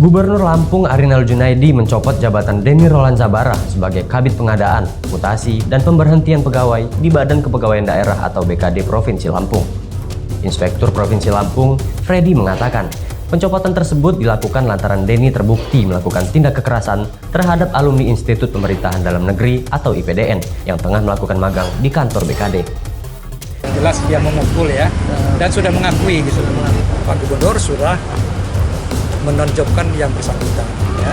Gubernur Lampung Arinal Junaidi mencopot jabatan Denny Roland Sabara sebagai Kabid Pengadaan, Mutasi, dan Pemberhentian Pegawai di Badan Kepegawaian Daerah atau BKD Provinsi Lampung. Inspektur Provinsi Lampung, Freddy mengatakan, pencopotan tersebut dilakukan lantaran Denny terbukti melakukan tindak kekerasan terhadap alumni Institut Pemerintahan Dalam Negeri atau IPDN yang tengah melakukan magang di kantor BKD. Jelas dia memukul ya, dan sudah mengakui gitu. Pak Gubernur sudah menonjolkan yang bersangkutan ya.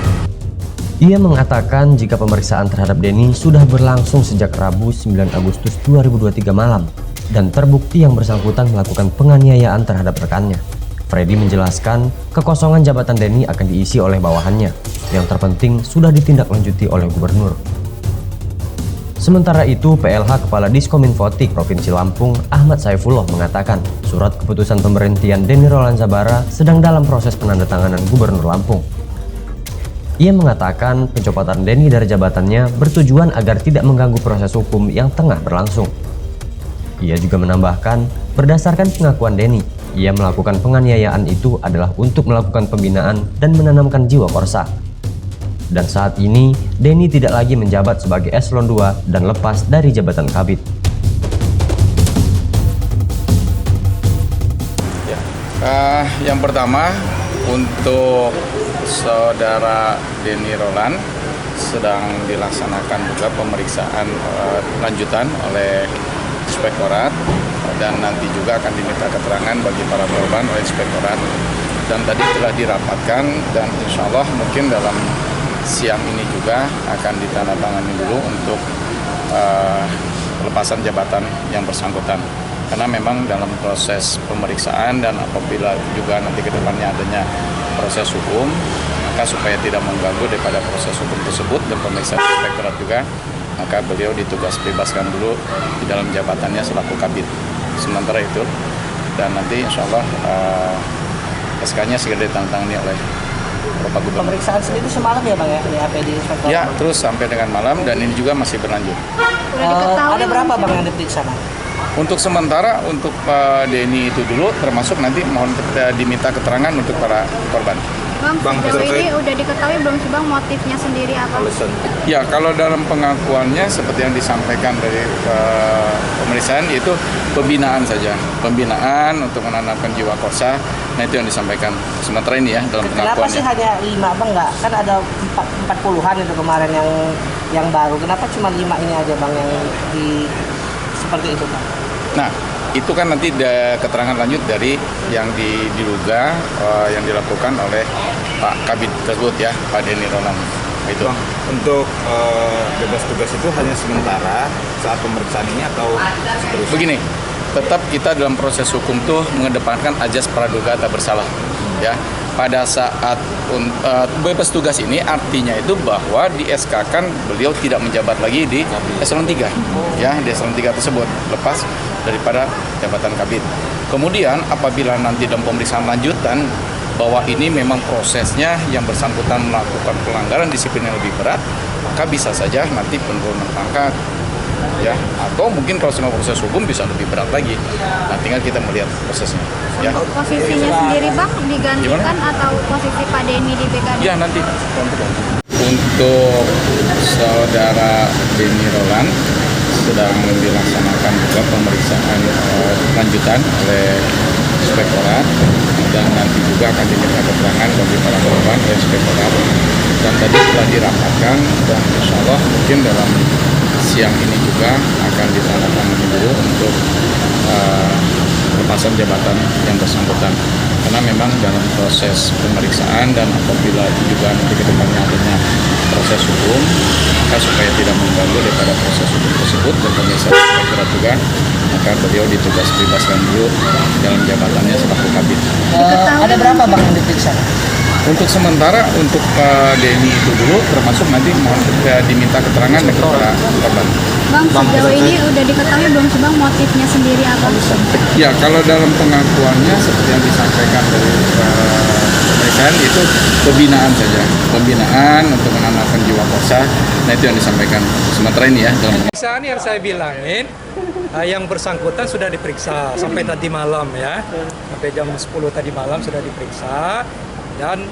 Ia mengatakan jika pemeriksaan terhadap Denny sudah berlangsung sejak Rabu 9 Agustus 2023 malam dan terbukti yang bersangkutan melakukan penganiayaan terhadap rekannya. Freddy menjelaskan kekosongan jabatan Denny akan diisi oleh bawahannya. Yang terpenting sudah ditindaklanjuti oleh gubernur. Sementara itu, PLH Kepala Diskominfotik Provinsi Lampung, Ahmad Saifullah mengatakan surat keputusan pemberhentian Denny Roland Sabara sedang dalam proses penandatanganan Gubernur Lampung. Ia mengatakan pencopotan Denny dari jabatannya bertujuan agar tidak mengganggu proses hukum yang tengah berlangsung. Ia juga menambahkan, berdasarkan pengakuan Denny, ia melakukan penganiayaan itu adalah untuk melakukan pembinaan dan menanamkan jiwa korsa. Dan saat ini, Denny tidak lagi menjabat sebagai Eselon 2 dan lepas dari jabatan Kabid. Ya. Yang pertama, untuk saudara Denny Roland sedang dilaksanakan juga pemeriksaan lanjutan oleh Inspektorat, dan nanti juga akan diminta keterangan bagi para korban oleh Inspektorat. Dan tadi telah dirapatkan, dan insya Allah mungkin dalam siang ini juga akan ditandatangani dulu untuk pelepasan jabatan yang bersangkutan. Karena memang dalam proses pemeriksaan dan apabila juga nanti ke depannya adanya proses hukum, maka supaya tidak mengganggu daripada proses hukum tersebut dan pemeriksaan Inspektorat juga, maka beliau ditugas bebaskan dulu di dalam jabatannya selaku Kabid. Sementara itu, dan nanti insya Allah SK-nya segera ditandatangani oleh Bapak Gubernur. Pemeriksaan sendiri semalam ya Bang ya, di APD Inspektorat? Ya, terus sampai dengan malam, dan ini juga masih berlanjut. Ada berapa Bang yang diperiksa? Untuk sementara, untuk Pak Denny itu dulu, termasuk nanti mohon kita diminta keterangan untuk para korban. Bang, sejauh ini udah diketahui belum sih Bang motifnya sendiri apa? Ya, kalau dalam pengakuannya seperti yang disampaikan dari pemeriksaan, itu pembinaan saja. Pembinaan untuk menanamkan jiwa korsa, nah itu yang disampaikan sementara ini ya dalam pengakuannya. Kenapa sih hanya 5 Bang? Nggak? Kan ada 40-an itu kemarin yang baru. Kenapa cuma 5 ini aja Bang yang seperti itu Bang? Nah, itu kan nanti keterangan lanjut dari yang diduga yang dilakukan oleh Pak Kabid tersebut ya, Pak Denny Roland. Itu. Bang, untuk bebas tugas itu hanya sementara saat pemeriksaan ini atau seterusnya? Begini, tetap kita dalam proses hukum tuh mengedepankan ajas praduga tak bersalah. Ya, pada saat bebas tugas ini artinya itu bahwa di SK kan beliau tidak menjabat lagi di Eselon 3, ya di Eselon 3 tersebut lepas daripada jabatan Kabid. Kemudian apabila nanti dalam pemeriksaan lanjutan bahwa ini memang prosesnya yang bersangkutan melakukan pelanggaran disiplin yang lebih berat, maka bisa saja nanti penurunan pangkat, ya, atau mungkin kalau semua proses hukum bisa lebih berat lagi. Nah, tinggal kita melihat prosesnya. Ya. Posisinya sendiri Bang digantikan atau posisi Pak Denny di BKD? Ya, nanti. Untuk saudara Denny Roland sedang dilaksanakan juga pemeriksaan lanjutan oleh Inspektorat, dan nanti juga akan diminta keterangan bagi para korban oleh Inspektorat. Dan tadi telah dirapatkan, dan insya Allah mungkin dalam siang ini juga akan ditandatangani dulu untuk pelepasan jabatan yang bersangkutan. Karena memang dalam proses pemeriksaan dan apabila juga nanti ke depannya adanya proses hukum, maka supaya tidak mengganggu daripada proses hukum tersebut dan pemeriksaan Inspektorat juga, maka beliau ditugas bebaskan dulu dalam jabatannya selaku Kabid. Ada berapa Bang yang diperiksa? Untuk sementara, untuk Pak Denny itu dulu, termasuk nanti mohon kita diminta keterangan dari para korban. Bang, sejauh ini udah diketahui belum sih Bang motifnya sendiri apa? Ya, kalau dalam pengakuannya seperti yang disampaikan dari pemeriksaan itu pembinaan saja. Pembinaan untuk menanamkan jiwa korsa, nah itu yang disampaikan sementara ini ya. Dalam Pemeriksaan yang saya bilangin, yang bersangkutan sudah diperiksa sampai tadi malam ya. Sampai jam 10 tadi malam sudah diperiksa, dan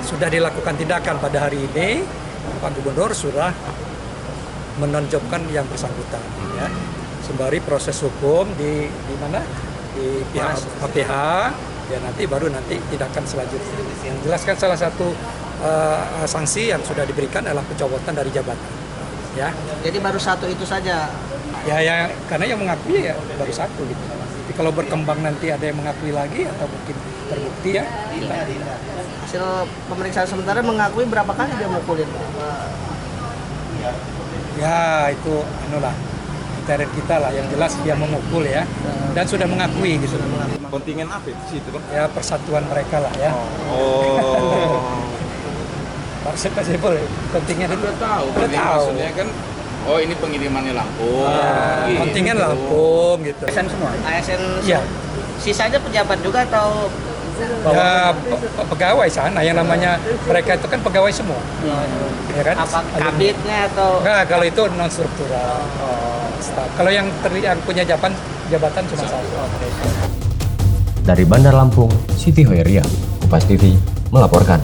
sudah dilakukan tindakan pada hari ini. Pak Gubernur sudah menonjolkan yang bersangkutan, ya. Sembari proses hukum di mana di pihak KPH, ya nanti tindakan selanjutnya. Yang jelaskan salah satu sanksi yang sudah diberikan adalah pencopotan dari jabatan, ya. Jadi baru satu itu saja. Ya, karena yang mengakui ya baru satu gitu. Jadi kalau berkembang nanti ada yang mengakui lagi atau mungkin terbukti ya. Hasil pemeriksaan sementara mengakui berapa kali dia mukulin? Ya itu anulah intern kita lah, yang jelas dia memukul ya, dan sudah mengakui gitu. Kontingen apa itu situ, Bang? Ya persatuan mereka lah ya. Oh. Maksud Pak Saiful, kontingen itu Udah tahu. Maksudnya kan, oh ini pengirimannya Lampung. Gitu. kontingen Lampung gitu. ASN semua? ASN Iya. Sisanya pejabat juga atau Ya pegawai sana, yang namanya mereka itu kan pegawai semua, ya kan? apa kabitnya atau Enggak, kalau itu non struktural. Staff. Kalau yang punya jabatan cuma satu. Dari Bandar Lampung, Siti Hoiria, Kompas TV melaporkan.